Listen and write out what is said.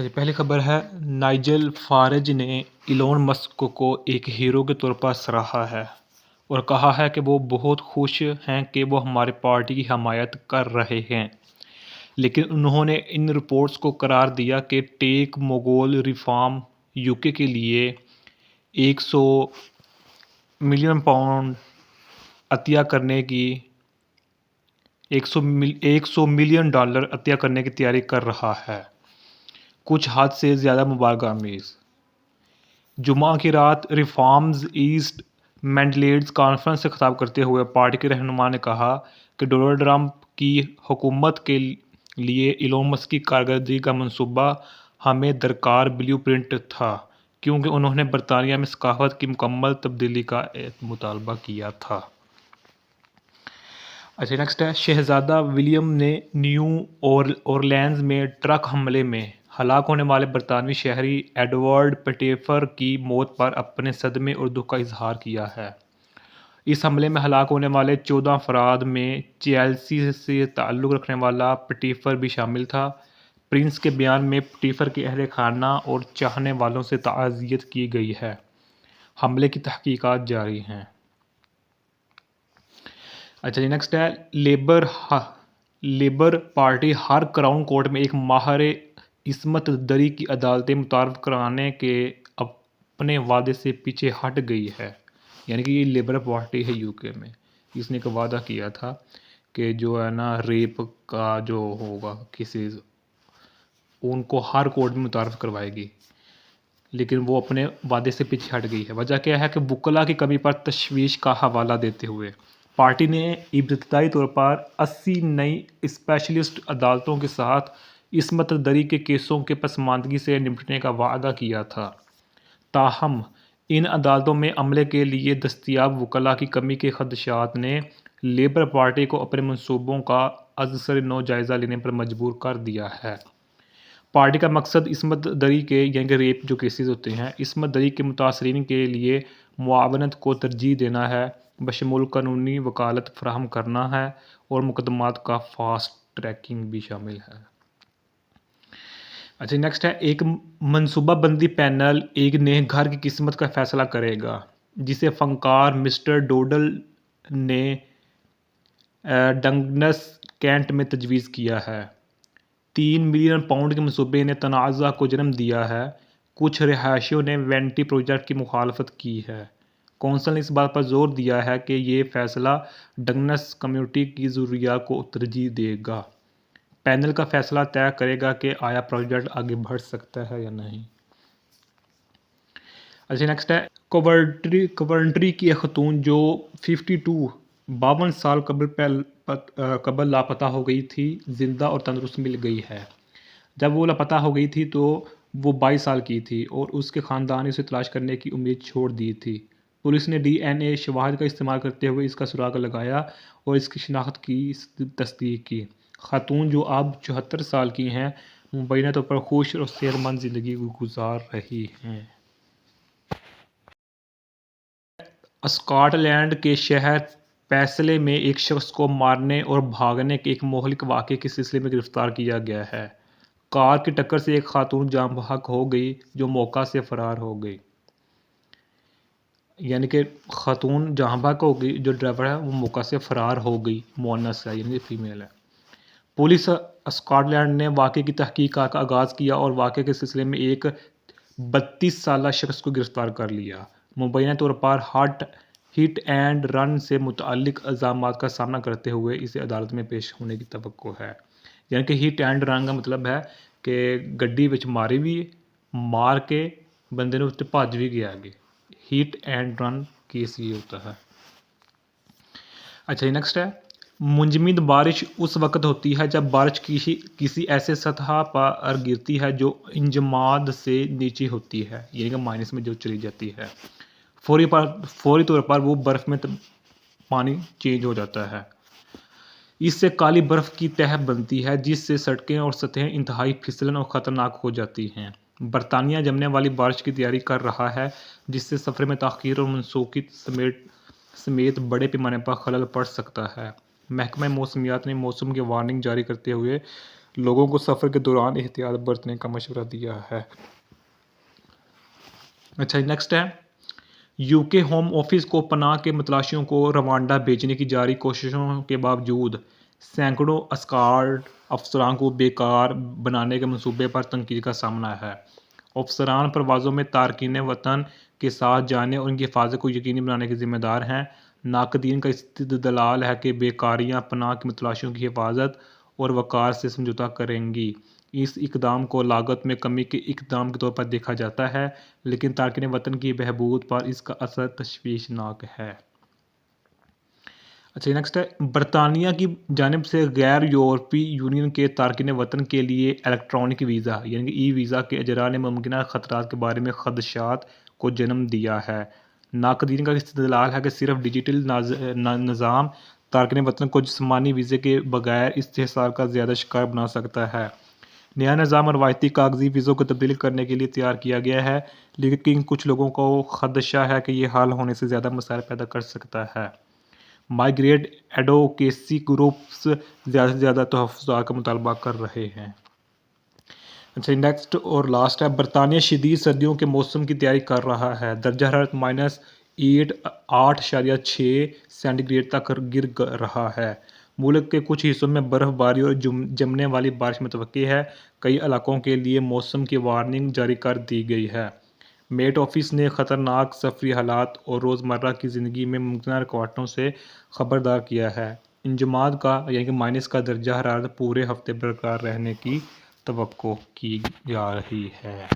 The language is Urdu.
جی پہلی خبر ہے، نائجل فارج نے ایلون مسک کو ایک ہیرو کے طور پر سراہا ہے اور کہا ہے کہ وہ بہت خوش ہیں کہ وہ ہماری پارٹی کی حمایت کر رہے ہیں، لیکن انہوں نے ان رپورٹس کو قرار دیا کہ ٹیک موگول ریفارم یوکے کے لیے $100 ملین عطیہ کرنے کی $100 ملین عطیہ کرنے کی تیاری کر رہا ہے، کچھ حد سے زیادہ مبالغہ آمیز۔ جمعہ کی رات ریفارمز ایسٹ مینڈیٹس کانفرنس سے خطاب کرتے ہوئے پارٹی کے رہنما نے کہا کہ ڈونلڈ ٹرمپ کی حکومت کے لیے ایلون مسک کی کارکردگی کا منصوبہ ہمیں درکار بلیو پرنٹ تھا، کیونکہ انہوں نے برطانیہ میں ثقافت کی مکمل تبدیلی کا مطالبہ کیا تھا۔ اچھا نیکسٹ ہے، شہزادہ ولیم نے نیو اورلینز میں ٹرک حملے میں ہلاک ہونے والے برطانوی شہری ایڈورڈ پیٹیفر کی موت پر اپنے صدمے اور دکھ کا اظہار کیا ہے۔ اس حملے میں ہلاک ہونے والے 14 افراد میں چیلسی سے تعلق رکھنے والا پیٹیفر بھی شامل تھا۔ پرنس کے بیان میں پیٹیفر کے اہل خانہ اور چاہنے والوں سے تعزیت کی گئی ہے۔ حملے کی تحقیقات جاری ہیں۔ اچھا جی نیکسٹ ہے، لیبر پارٹی ہر کراؤن کورٹ میں ایک ماہر عصمت دری کی عدالتیں متعارف کرانے کے اپنے وعدے سے پیچھے ہٹ گئی ہے۔ یعنی کہ یہ لیبر پارٹی ہے یوکے میں، اس نے ایک وعدہ کیا تھا کہ جو ہے نا ریپ کا جو ہوگا کیسز ان کو ہر کورٹ میں متعارف کروائے گی، لیکن وہ اپنے وعدے سے پیچھے ہٹ گئی ہے۔ وجہ کیا ہے کہ وکلاء کی کمی پر تشویش کا حوالہ دیتے ہوئے پارٹی نے ابتدائی طور پر 80 نئی اسپیشلسٹ عدالتوں کے ساتھ عصمت دری کے کیسوں کے پسماندگی سے نمٹنے کا وعدہ کیا تھا۔ تاہم ان عدالتوں میں عملے کے لیے دستیاب وکلاء کی کمی کے خدشات نے لیبر پارٹی کو اپنے منصوبوں کا از سر نو جائزہ لینے پر مجبور کر دیا ہے۔ پارٹی کا مقصد عصمت دری کے یعنی کہ ریپ جو کیسز ہوتے ہیں، عصمت دری کے متاثرین کے لیے معاونت کو ترجیح دینا ہے، بشمول قانونی وکالت فراہم کرنا ہے اور مقدمات کا فاسٹ ٹریکنگ بھی شامل ہے۔ اچھا نیکسٹ ہے، ایک منصوبہ بندی پینل ایک نئے گھر کی قسمت کا فیصلہ کرے گا، جسے فنکار مسٹر ڈوڈل نے ڈنگنس کینٹ میں تجویز کیا ہے۔ $3 ملین کے منصوبے نے تنازع کو جنم دیا ہے۔ کچھ رہائشیوں نے وینٹی پروجیکٹ کی مخالفت کی ہے۔ کونسل نے اس بات پر زور دیا ہے کہ یہ فیصلہ ڈنگنس کمیونٹی کی ضروریات کو ترجیح دے گا۔ پینل کا فیصلہ طے کرے گا کہ آیا پروجیکٹ آگے بڑھ سکتا ہے یا نہیں۔ اچھا نیکسٹ ہے، کوونٹری کی ایک خاتون جو 52 سال قبل لاپتہ ہو گئی تھی، زندہ اور تندرست مل گئی ہے۔ جب وہ لاپتہ ہو گئی تھی تو وہ 22 سال کی تھی اور اس کے خاندان نے اسے تلاش کرنے کی امید چھوڑ دی تھی۔ پولیس نے DNA شواہد کا استعمال کرتے ہوئے اس کا سراغ لگایا اور اس کی شناخت کی تصدیق کی۔ خاتون جو اب 74 سال کی ہیں، مبینہ طور پر خوش اور صحت مند زندگی گزار رہی ہیں۔ اسکاٹ لینڈ کے شہر پیسلے میں ایک شخص کو مارنے اور بھاگنے کے ایک مہلک واقعے کے سلسلے میں گرفتار کیا گیا ہے۔ کار کی ٹکر سے ایک خاتون جاں بحق ہو گئی جو موقع سے فرار ہو گئی۔ یعنی کہ خاتون جاں بحق ہو گئی، جو ڈرائیور ہے وہ موقع سے فرار ہو گئی، مؤنث ہے یعنی فیمیل ہے۔ پولیس اسکاٹ لینڈ نے واقعے کی تحقیق کا آغاز کیا اور واقعے کے سلسلے میں ایک 32 سالہ شخص کو گرفتار کر لیا۔ مبینہ طور پر ہٹ اینڈ رن سے متعلق الزامات کا سامنا کرتے ہوئے اسے عدالت میں پیش ہونے کی توقع ہے۔ یعنی کہ ہٹ اینڈ رن کا مطلب ہے کہ گڈی وچ ماری بھی مار کے بندے نے بھج بھی گیا آگے۔ ہٹ اینڈ رن کیس یہ ہوتا ہے۔ اچھا نیکسٹ ہے، منجمد بارش اس وقت ہوتی ہے جب بارش کسی ایسے سطح پر گرتی ہے جو انجماد سے نیچے ہوتی ہے، یعنی کہ مائنس میں جو چلی جاتی ہے۔ فوری طور پر وہ برف میں پانی چینج ہو جاتا ہے۔ اس سے کالی برف کی تہہ بنتی ہے جس سے سڑکیں اور سطحیں انتہائی پھسلن اور خطرناک ہو جاتی ہیں۔ برطانیہ جمنے والی بارش کی تیاری کر رہا ہے جس سے سفر میں تاخیر اور منسوخی سمیت بڑے پیمانے پر خلل پڑ سکتا ہے۔ محکمہ موسمیات نے موسم کی وارننگ جاری کرتے ہوئے لوگوں کو سفر کے دوران احتیاط برتنے کا مشورہ دیا ہے۔ اچھا نیکسٹ ہے یو کے ہوم آفس کو پناہ کے متلاشیوں کو روانڈا بھیجنے کی جاری کوششوں کے باوجود سینکڑوں اسکارڈ افسران کو بیکار بنانے کے منصوبے پر تنقید کا سامنا ہے۔ افسران پروازوں میں تارکین وطن کے ساتھ جانے اور ان کی حفاظت کو یقینی بنانے کے ذمہ دار ہیں۔ ناقدین کا استدلال ہے کہ بیکاریاں پناہ کے متلاشیوں کی حفاظت اور وقار سے سمجھوتہ کریں گی۔ اس اقدام کو لاگت میں کمی کے اقدام کے طور پر دیکھا جاتا ہے، لیکن تارکین وطن کی بہبود پر اس کا اثر تشویشناک ہے۔ اچھا نیکسٹ ہے برطانیہ کی جانب سے غیر یورپی یونین کے تارکین وطن کے لیے الیکٹرانک ویزا یعنی کہ ای ویزا کے اجرا نے ممکنہ خطرات کے بارے میں خدشات کو جنم دیا ہے۔ ناقدین کا استدلال ہے کہ صرف ڈیجیٹل نظام تارکین وطن کو جسمانی ویزے کے بغیر استحصال کا زیادہ شکار بنا سکتا ہے۔ نیا نظام روایتی کاغذی ویزوں کو تبدیل کرنے کے لیے تیار کیا گیا ہے، لیکن کچھ لوگوں کو خدشہ ہے کہ یہ حل ہونے سے زیادہ مسائل پیدا کر سکتا ہے۔ مائیگریٹ ایڈوکیسی گروپس زیادہ سے زیادہ تحفظات کا مطالبہ کر رہے ہیں۔ اچھا نیکسٹ اور لاسٹ ہے برطانیہ شدید سردیوں کے موسم کی تیاری کر رہا ہے۔ درجہ حرارت -8.6 سینٹی گریڈ تک گر رہا ہے۔ ملک کے کچھ حصوں میں برف باری اور جمنے والی بارش متوقع ہے۔ کئی علاقوں کے لیے موسم کی وارننگ جاری کر دی گئی ہے۔ میٹ آفس نے خطرناک سفری حالات اور روزمرہ کی زندگی میں ممکنہ رکاوٹوں سے خبردار کیا ہے۔ انجماد کا یعنی کہ کا درجہ حرارت پورے ہفتے برقرار رہنے کی توقع کی جا رہی ہے۔